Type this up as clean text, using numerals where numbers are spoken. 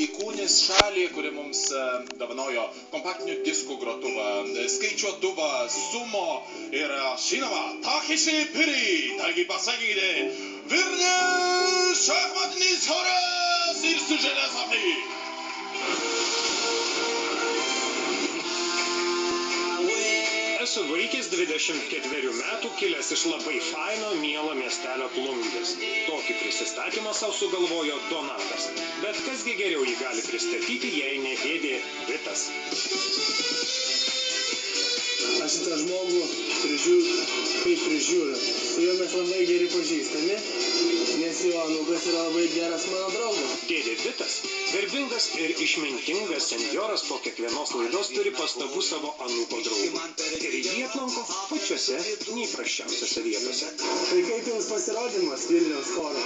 Įkūnis šalį, kuri mums davanojo kompaktinių diskų grotuvą, skaičiuotuvą, sumo ir žinoma, Takeshi Piri. Taigi pasakykite, Vilnius šachmatinis choras ir sužaidęs apie. Esu vaikis 24 metų, kilęs iš labai faino, mielo miestelio Plungės. Tokį prisistatymą savo sugalvojo Donatas. Bet kasgi geriau jį gali pristatyti, jei ne dėdė Vitas. Aš šitą žmogų prižiūriu. Su juo mes labai geri pažįstami, nes jo anūkas yra labai geras mano draugas. Dėdė Vitas, garbingas ir išmintingas senjoras, po kiekvienos laidos turi pastabų savo anūko draugų. Ir jį aplanko pačiose neįprasčiausiose vietose. Tai kaip jums pasirodymas Vilniaus choro?